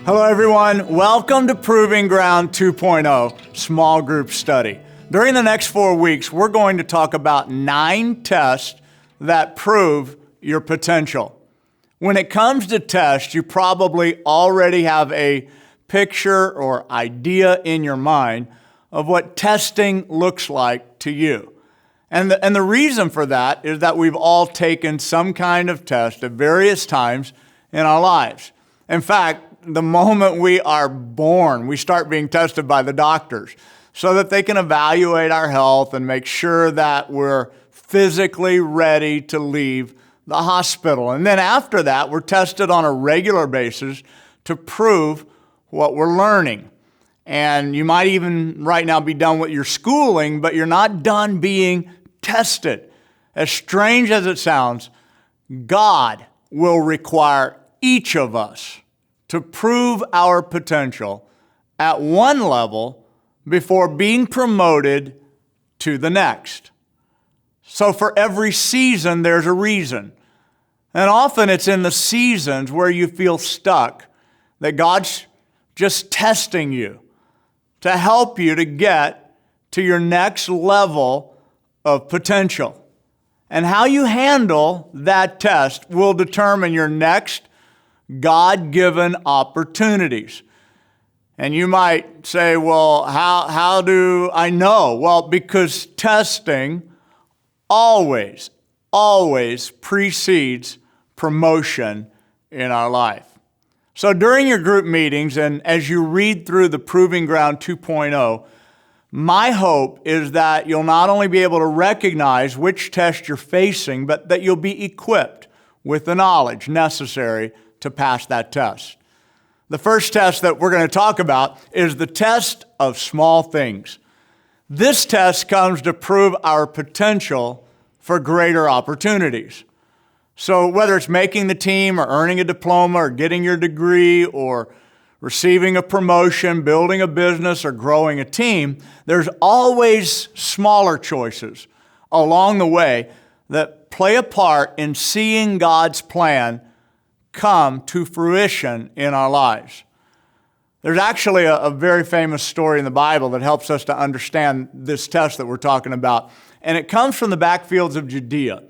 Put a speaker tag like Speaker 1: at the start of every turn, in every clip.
Speaker 1: Hello everyone, welcome to Proving Ground 2.0 Small Group Study. During the next 4 weeks, we're going to talk about 9 tests that prove your potential. When it comes to tests, you probably already have a picture or idea in your mind of what testing looks like to you. And the reason for that is that we've all taken some kind of test at various times in our lives. In fact, the moment we are born, we start being tested by the doctors so that they can evaluate our health and make sure that we're physically ready to leave the hospital. And then after that, we're tested on a regular basis to prove what we're learning. And you might even right now be done with your schooling, but you're not done being tested. As strange as it sounds, God will require each of us to prove our potential at one level before being promoted to the next. So for every season, there's a reason. And often it's in the seasons where you feel stuck that God's just testing you to help you to get to your next level of potential. And how you handle that test will determine your next God-given opportunities. And you might say, well, how do I know? Well, because testing always precedes promotion in our life. So during your group meetings and as you read through the Proving Ground 2.0, my hope is that you'll not only be able to recognize which test you're facing, but that you'll be equipped with the knowledge necessary to pass that test. The first test that we're going to talk about is the test of small things. This test comes to prove our potential for greater opportunities. So whether it's making the team or earning a diploma or getting your degree or receiving a promotion, building a business, or growing a team, there's always smaller choices along the way that play a part in seeing God's plan come to fruition in our lives. There's actually a very famous story in the Bible that helps us to understand this test that we're talking about, and it comes from the backfields of Judea.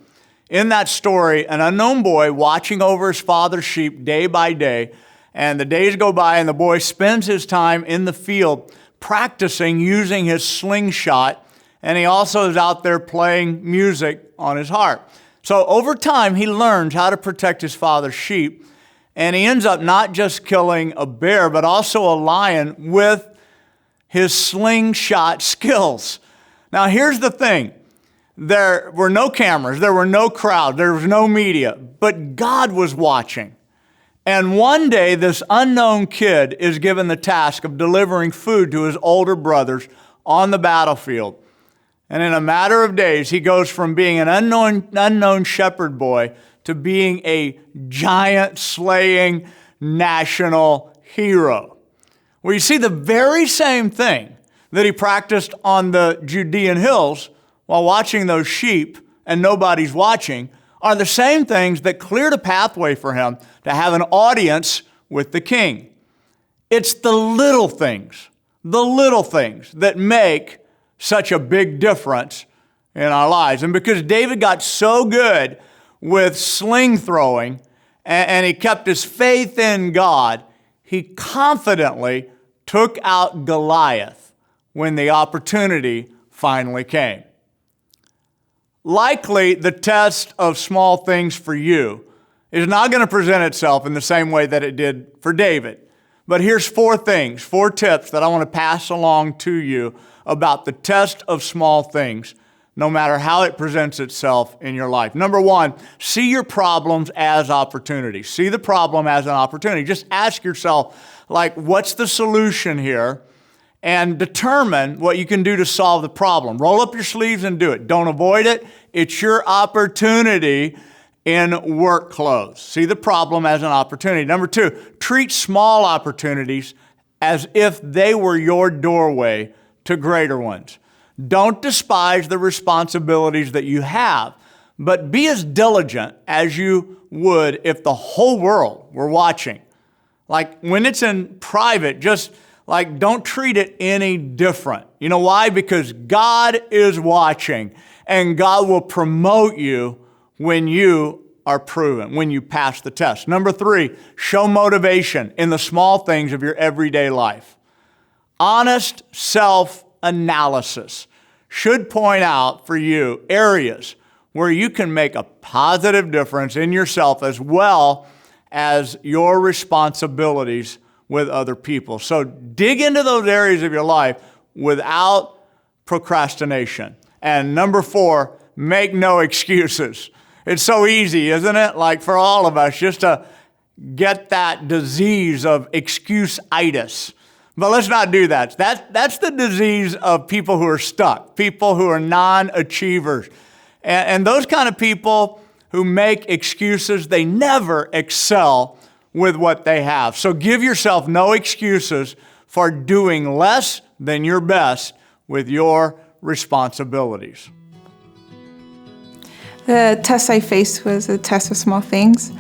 Speaker 1: In that story, an unknown boy watching over his father's sheep day by day, and the days go by and the boy spends his time in the field practicing using his slingshot, and he also is out there playing music on his harp. So over time, he learns how to protect his father's sheep, and he ends up not just killing a bear, but also a lion with his slingshot skills. Now, here's the thing. There were no cameras, there were no crowd, there was no media, but God was watching. And one day, this unknown kid is given the task of delivering food to his older brothers on the battlefield. And in a matter of days, he goes from being an unknown shepherd boy to being a giant slaying national hero. Well, you see the very same thing that he practiced on the Judean hills while watching those sheep and nobody's watching are the same things that cleared a pathway for him to have an audience with the king. It's the little things that make such a big difference in our lives. And because David got so good with sling throwing and he kept his faith in God, he confidently took out Goliath when the opportunity finally came. Likely, the test of small things for you is not going to present itself in the same way that it did for David. But here's 4 tips that I want to pass along to you about the test of small things, no matter how it presents itself in your life. Number 1, see your problems as opportunities. See the problem as an opportunity. Just ask yourself, what's the solution here? And determine what you can do to solve the problem. Roll up your sleeves and do it. Don't avoid it. It's your opportunity in work clothes. See the problem as an opportunity. Number 2, treat small opportunities as if they were your doorway to greater ones. Don't despise the responsibilities that you have, but be as diligent as you would if the whole world were watching. Like when it's in private, just like don't treat it any different. You know why? Because God is watching, and God will promote you when you are proven, when you pass the test. Number 3, show motivation in the small things of your everyday life. Honest self-analysis should point out for you areas where you can make a positive difference in yourself as well as your responsibilities with other people. So dig into those areas of your life without procrastination. And number 4, make no excuses. It's so easy, isn't it? Like for all of us, just to get that disease of excuse-itis. But let's not do that. That's the disease of people who are stuck, people who are non-achievers. And those kind of people who make excuses, they never excel with what they have. So give yourself no excuses for doing less than your best with your responsibilities.
Speaker 2: The test I faced was a test of small things.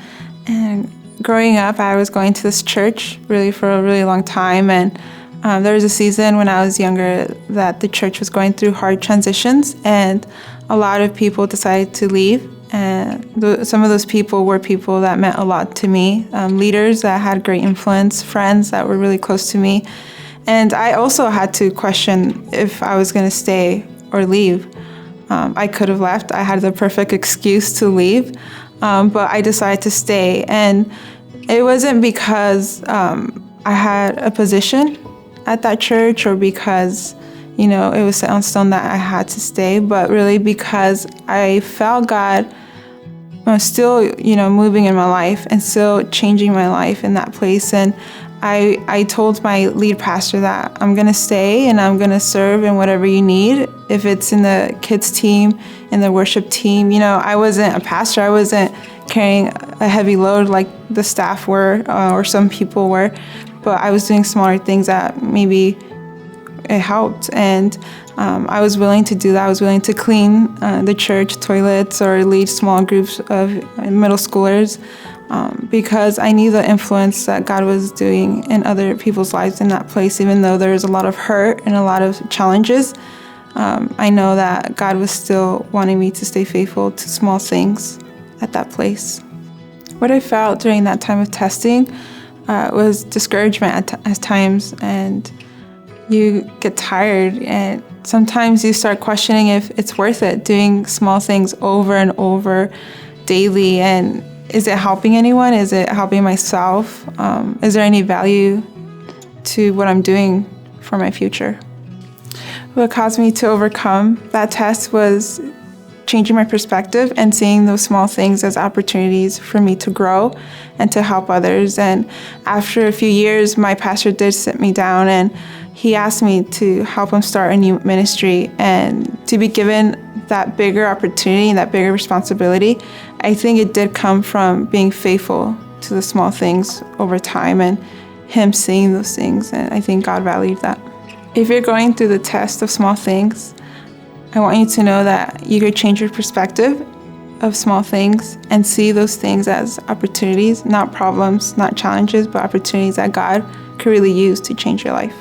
Speaker 2: And growing up, I was going to this church really for a really long time. And there was a season when I was younger that the church was going through hard transitions. And a lot of people decided to leave. And some of those people were people that meant a lot to me, leaders that had great influence, friends that were really close to me. And I also had to question if I was going to stay or leave. I could have left. I had the perfect excuse to leave, but I decided to stay. And it wasn't because I had a position at that church or because, it was set on stone that I had to stay, but really because I felt God still, moving in my life and still changing my life in that place. And I told my lead pastor that I'm going to stay and I'm going to serve in whatever you need. If it's in the kids team, in the worship team, I wasn't a pastor. I wasn't carrying a heavy load like the staff were or some people were, but I was doing smaller things that maybe it helped. And I was willing to do that. I was willing to clean the church toilets or lead small groups of middle schoolers. Because I knew the influence that God was doing in other people's lives in that place, even though there was a lot of hurt and a lot of challenges. I know that God was still wanting me to stay faithful to small things at that place. What I felt during that time of testing was discouragement at times, and you get tired, and sometimes you start questioning if it's worth it, doing small things over and over daily. And is it helping anyone? Is it helping myself? Is there any value to what I'm doing for my future? What caused me to overcome that test was changing my perspective and seeing those small things as opportunities for me to grow and to help others. And after a few years, my pastor did sit me down and he asked me to help him start a new ministry and to be given that bigger opportunity and that bigger responsibility. I think it did come from being faithful to the small things over time and him seeing those things, and I think God valued that. If you're going through the test of small things, I want you to know that you could change your perspective of small things and see those things as opportunities, not problems, not challenges, but opportunities that God could really use to change your life.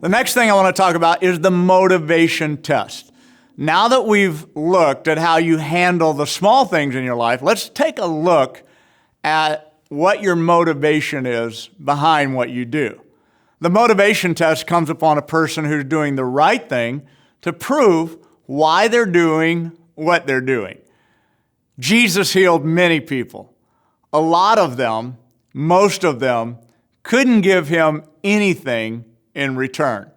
Speaker 1: The next thing I want to talk about is the motivation test. Now that we've looked at how you handle the small things in your life, let's take a look at what your motivation is behind what you do. The motivation test comes upon a person who's doing the right thing to prove why they're doing what they're doing. Jesus healed many people. A lot of them, most of them, couldn't give him anything in return.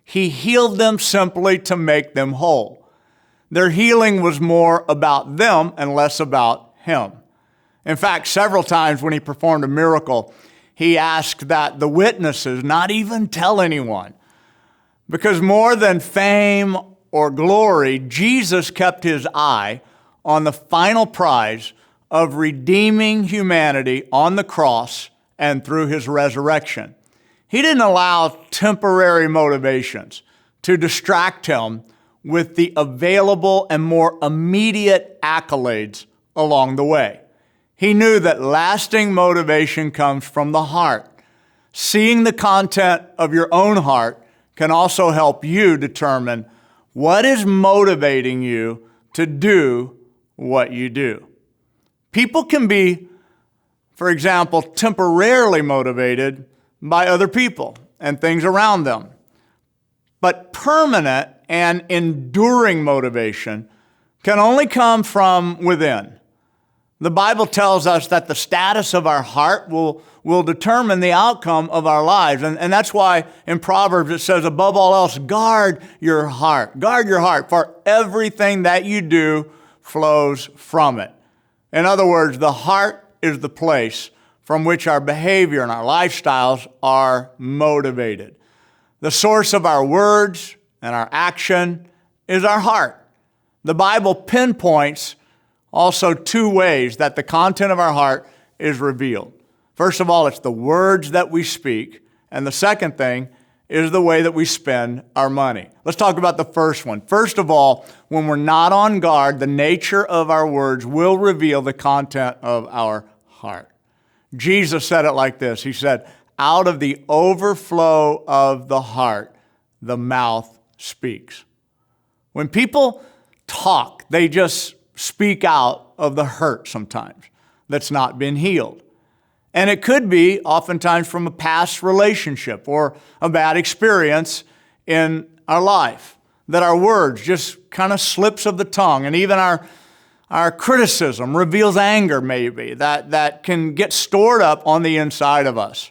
Speaker 1: He healed them simply to make them whole. Their healing was more about them and less about him. In fact, several times when he performed a miracle, he asked that the witnesses not even tell anyone. Because more than fame or glory, Jesus kept his eye on the final prize of redeeming humanity on the cross and through his resurrection. He didn't allow temporary motivations to distract him with the available and more immediate accolades along the way. He knew that lasting motivation comes from the heart. Seeing the content of your own heart can also help you determine what is motivating you to do what you do. People can be, for example, temporarily motivated by other people and things around them. But permanent and enduring motivation can only come from within. The Bible tells us that the status of our heart will determine the outcome of our lives. And that's why in Proverbs it says, above all else, guard your heart. Guard your heart, for everything that you do flows from it. In other words, the heart is the place from which our behavior and our lifestyles are motivated. The source of our words and our action is our heart. The Bible pinpoints also two ways that the content of our heart is revealed. First of all, it's the words that we speak, and the second thing is the way that we spend our money. Let's talk about the first one. First of all, when we're not on guard, the nature of our words will reveal the content of our heart. Jesus said it like this. He said, out of the overflow of the heart, the mouth speaks. When people talk, they just speak out of the hurt sometimes that's not been healed. And it could be oftentimes from a past relationship or a bad experience in our life, that our words just kind of slips of the tongue, and even our criticism reveals anger maybe that can get stored up on the inside of us.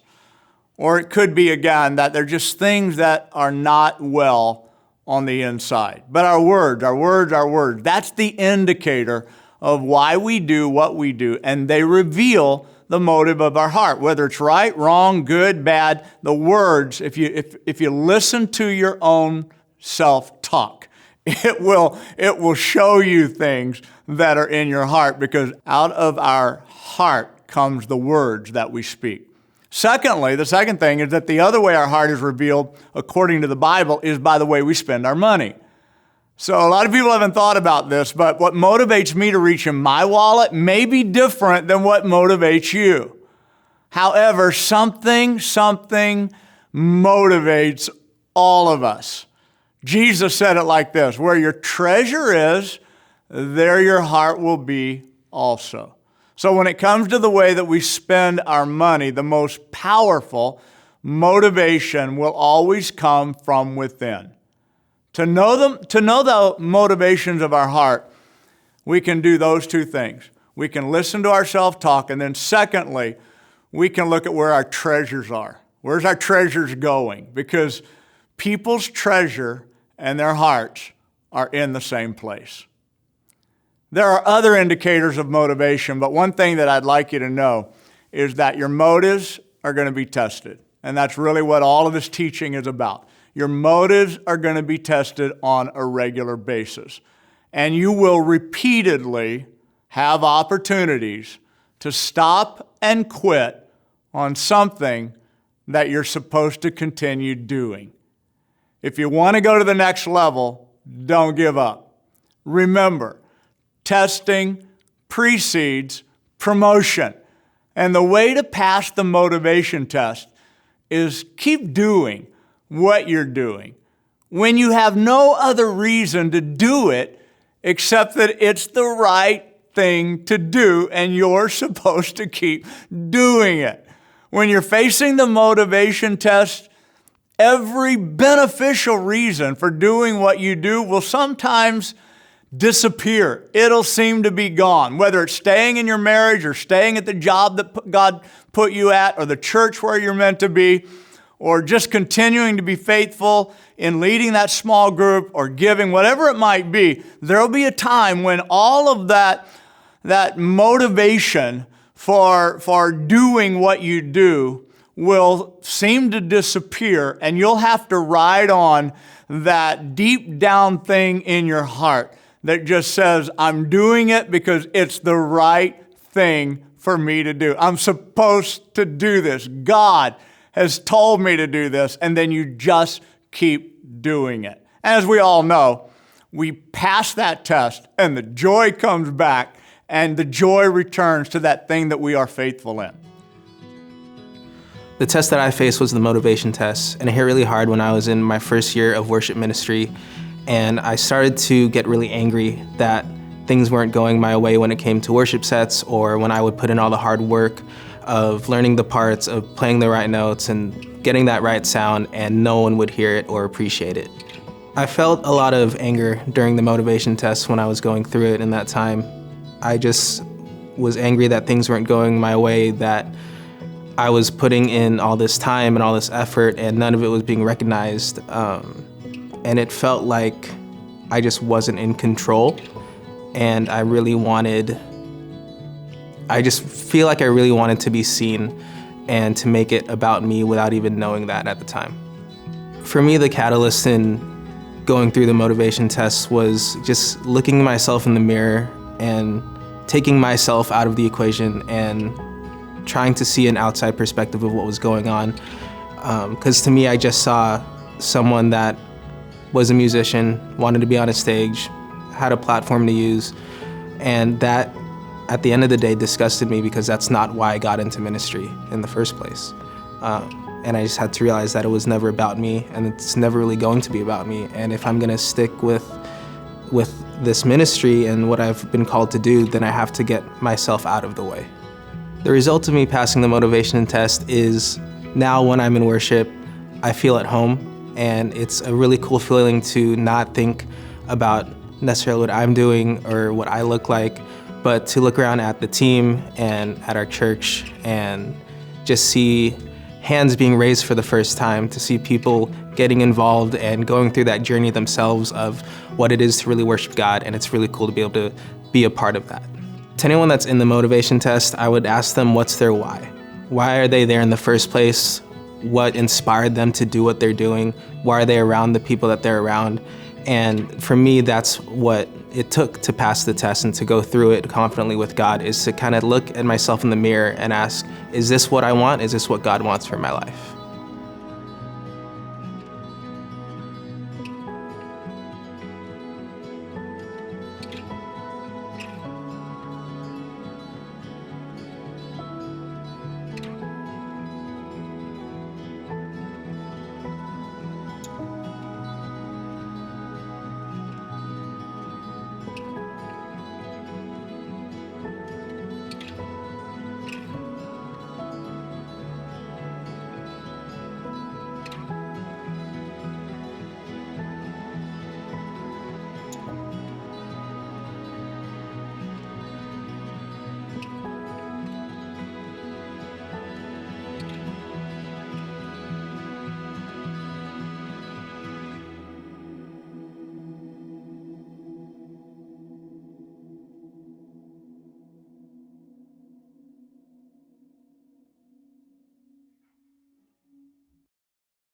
Speaker 1: Or it could be, again, that they're just things that are not well on the inside. But our words, that's the indicator of why we do what we do, and they reveal the motive of our heart. Whether it's right, wrong, good, bad, the words, if you listen to your own self-talk, it will show you things that are in your heart, because out of our heart comes the words that we speak. Secondly, the second thing is that the other way our heart is revealed, according to the Bible, is by the way we spend our money. So a lot of people haven't thought about this, but what motivates me to reach in my wallet may be different than what motivates you. However, something motivates all of us. Jesus said it like this, where your treasure is, there your heart will be also. So when it comes to the way that we spend our money, the most powerful motivation will always come from within. To know the motivations of our heart, we can do those two things. We can listen to our self-talk, and then secondly, we can look at where our treasures are. Where's our treasures going? Because people's treasure and their hearts are in the same place. There are other indicators of motivation, but one thing that I'd like you to know is that your motives are going to be tested. And that's really what all of this teaching is about. Your motives are going to be tested on a regular basis. And you will repeatedly have opportunities to stop and quit on something that you're supposed to continue doing. If you want to go to the next level, don't give up. Remember, testing precedes promotion. And the way to pass the motivation test is keep doing what you're doing when you have no other reason to do it except that it's the right thing to do and you're supposed to keep doing it. When you're facing the motivation test, every beneficial reason for doing what you do will sometimes disappear. It'll seem to be gone, whether it's staying in your marriage or staying at the job that God put you at or the church where you're meant to be, or just continuing to be faithful in leading that small group or giving, whatever it might be. There'll be a time when all of that motivation for doing what you do will seem to disappear, and you'll have to ride on that deep down thing in your heart that just says, I'm doing it because it's the right thing for me to do. I'm supposed to do this. God has told me to do this, and then you just keep doing it. And as we all know, we pass that test, and the joy comes back, and the joy returns to that thing that we are faithful in.
Speaker 3: The test that I faced was the motivation test, and it hit really hard when I was in my first year of worship ministry, and I started to get really angry that things weren't going my way when it came to worship sets, or when I would put in all the hard work of learning the parts, of playing the right notes and getting that right sound, and no one would hear it or appreciate it. I felt a lot of anger during the motivation test when I was going through it in that time. I just was angry that things weren't going my way, that I was putting in all this time and all this effort and none of it was being recognized. And it felt like I just wasn't in control. And I just feel like I really wanted to be seen and to make it about me without even knowing that at the time. For me, the catalyst in going through the motivation tests was just looking at myself in the mirror and taking myself out of the equation and trying to see an outside perspective of what was going on. Because to me, I just saw someone that was a musician, wanted to be on a stage, had a platform to use, and that, at the end of the day, disgusted me because that's not why I got into ministry in the first place. And I just had to realize that it was never about me, and it's never really going to be about me. And if I'm gonna stick with this ministry and what I've been called to do, then I have to get myself out of the way. The result of me passing the motivation test is now when I'm in worship, I feel at home, and it's a really cool feeling to not think about necessarily what I'm doing or what I look like, but to look around at the team and at our church and just see hands being raised for the first time, to see people getting involved and going through that journey themselves of what it is to really worship God, and it's really cool to be able to be a part of that. To anyone that's in the motivation test, I would ask them what's their why? Why are they there in the first place? What inspired them to do what they're doing? Why are they around the people that they're around? And for me, that's what it took to pass the test and to go through it confidently with God, is to kind of look at myself in the mirror and ask, is this what I want? Is this what God wants for my life?